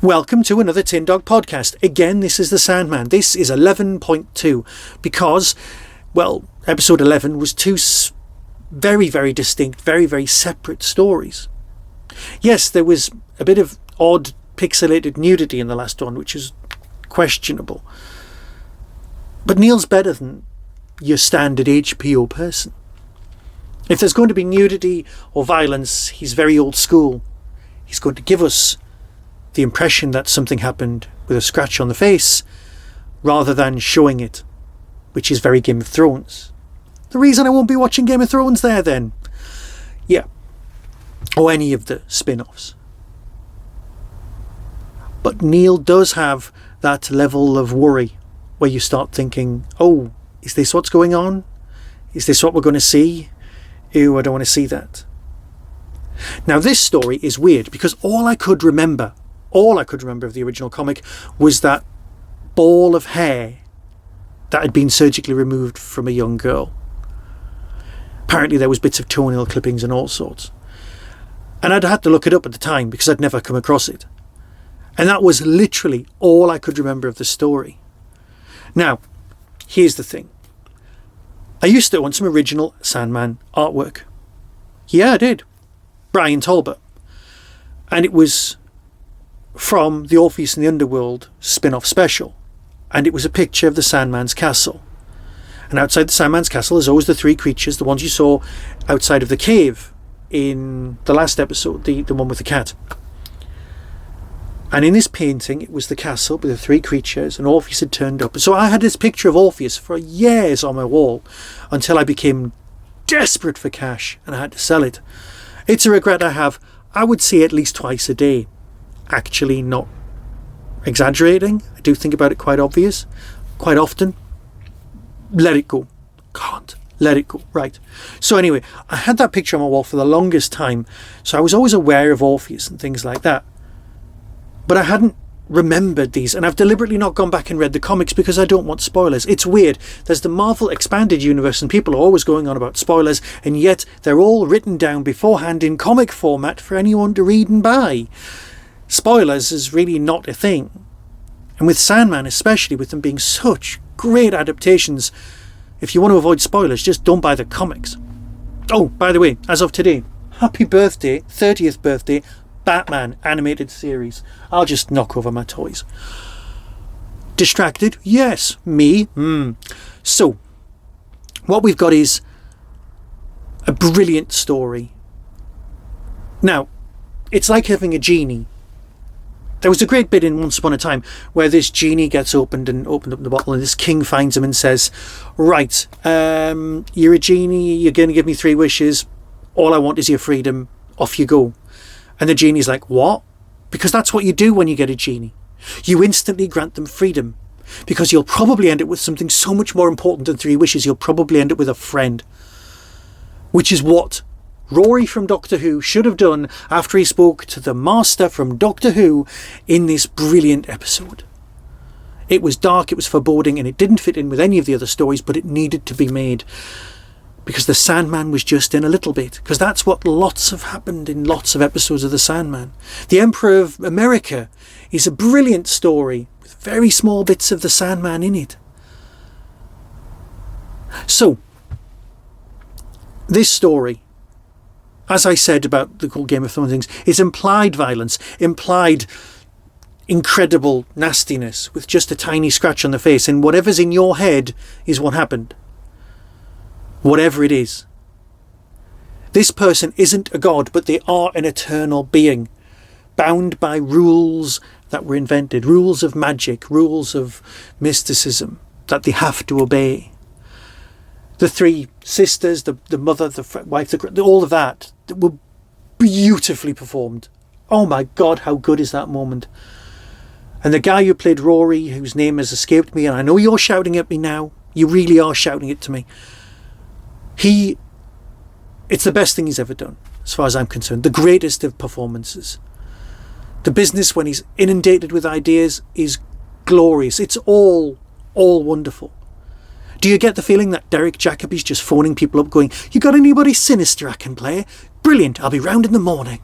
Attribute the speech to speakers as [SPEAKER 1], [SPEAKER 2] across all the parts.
[SPEAKER 1] Welcome to another Tin Dog podcast. Again, this is the Sandman. This is 11.2 because, well, episode 11 was two very, very distinct, very, very separate stories. Yes, there was a bit of odd pixelated nudity in the last one, which is questionable. But Neil's better than your standard HBO person. If there's going to be nudity or violence, he's very old school. He's going to give us the impression that something happened with a scratch on the face rather than showing it, which is very Game of Thrones. The reason I won't be watching Game of Thrones there then. Yeah. Or any of the spin-offs. But Neil does have that level of worry where you start thinking, oh, is this what's going on? Is this what we're going to see? Ew, I don't want to see that. Now this story is weird because all I could remember of the original comic was that ball of hair that had been surgically removed from a young girl. Apparently there was bits of toenail clippings and all sorts. And I'd had to look it up at the time because I'd never come across it. And that was literally all I could remember of the story. Now, here's the thing. I used to own some original Sandman artwork. Yeah, I did. Brian Talbot. And it was from the Orpheus in the Underworld spin-off special, and it was a picture of the Sandman's castle. And outside the Sandman's castle there's always the three creatures, the ones you saw outside of the cave in the last episode, the one with the cat. And in this painting it was the castle with the three creatures, and Orpheus had turned up. So I had this picture of Orpheus for years on my wall until I became desperate for cash and I had to sell it. It's a regret I have. I would see it at least twice a day. Actually, not exaggerating. I do think about it quite often. Let it go. Can't let it go. Right. So anyway, I had that picture on my wall for the longest time, so I was always aware of Orpheus and things like that. But I hadn't remembered these, and I've deliberately not gone back and read the comics because I don't want spoilers. It's weird. There's the Marvel Expanded Universe and people are always going on about spoilers, and yet they're all written down beforehand in comic format for anyone to read and buy. Spoilers is really not a thing. And with Sandman, especially with them being such great adaptations, if you want to avoid spoilers, just don't buy the comics. Oh, by the way, as of today, happy birthday, 30th birthday, Batman animated series. I'll just knock over my toys. Distracted? Yes. Me? So, what we've got is a brilliant story. Now, it's like having a genie. There was a great bit in Once Upon a Time where this genie gets opened up the bottle, and this king finds him and says, right, you're a genie, you're going to give me 3 wishes, all I want is your freedom, off you go. And the genie's like, what? Because that's what you do when you get a genie. You instantly grant them freedom, because you'll probably end up with something so much more important than 3 wishes. You'll probably end up with a friend, which is what Rory from Doctor Who should have done after he spoke to the Master from Doctor Who in this brilliant episode. It was dark, it was foreboding, and it didn't fit in with any of the other stories, but it needed to be made because the Sandman was just in a little bit, because that's what lots have happened in lots of episodes of the Sandman. The Emperor of America is a brilliant story with very small bits of the Sandman in it. So, this story, as I said about the whole Game of Thrones things, is implied violence, implied incredible nastiness with just a tiny scratch on the face, and whatever's in your head is what happened. Whatever it is. This person isn't a god, but they are an eternal being, bound by rules that were invented, rules of magic, rules of mysticism that they have to obey. The 3 sisters, the mother, the wife, all of that were beautifully performed. Oh my God, how good is that moment? And the guy who played Rory, whose name has escaped me, and I know you're shouting at me now, you really are shouting it to me. It's the best thing he's ever done, as far as I'm concerned. The greatest of performances. The business, when he's inundated with ideas, is glorious. It's all wonderful. Do you get the feeling that Derek Jacobi's just phoning people up going, you got anybody sinister I can play? Brilliant, I'll be round in the morning.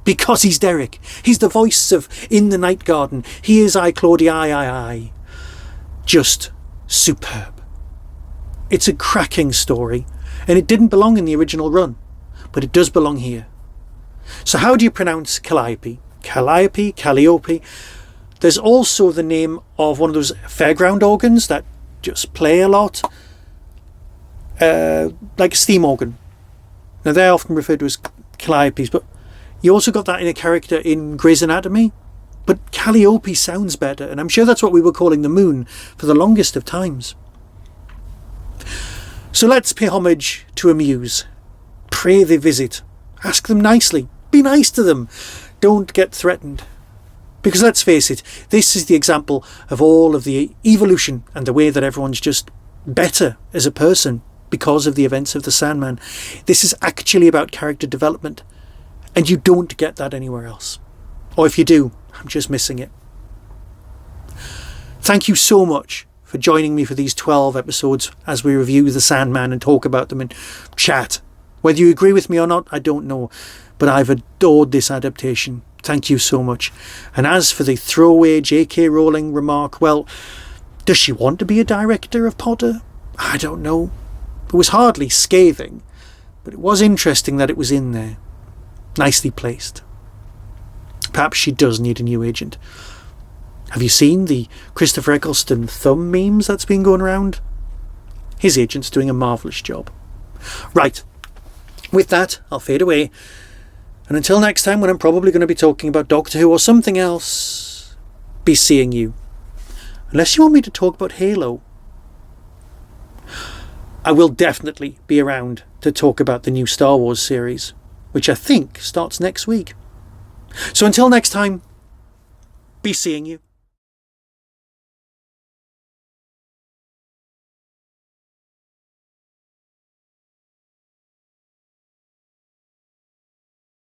[SPEAKER 1] Because he's Derek. He's the voice of In the Night Garden. He is I, Claudia, I. Just superb. It's a cracking story, and it didn't belong in the original run, but it does belong here. So how do you pronounce Calliope? Calliope, Calliope. There's also the name of one of those fairground organs that just play a lot, like a steam organ. Now they're often referred to as Calliopes, but you also got that in a character in Grey's Anatomy. But Calliope sounds better, and I'm sure that's what we were calling the moon for the longest of times. So let's pay homage to a muse. Pray they visit. Ask them nicely. Be nice to them. Don't get threatened. Because let's face it, this is the example of all of the evolution and the way that everyone's just better as a person because of the events of the Sandman. This is actually about character development, and you don't get that anywhere else. Or if you do, I'm just missing it. Thank you so much for joining me for these 12 episodes as we review the Sandman and talk about them and chat. Whether you agree with me or not, I don't know, but I've adored this adaptation. Thank you so much. And as for the throwaway J.K. Rowling remark, well, does she want to be a director of Potter? I don't know. It was hardly scathing, but it was interesting that it was in there. Nicely placed. Perhaps she does need a new agent. Have you seen the Christopher Eccleston thumb memes that's been going around? His agent's doing a marvellous job. Right. With that, I'll fade away. And until next time, when I'm probably going to be talking about Doctor Who or something else, be seeing you. Unless you want me to talk about Halo. I will definitely be around to talk about the new Star Wars series, which I think starts next week. So until next time, be seeing you.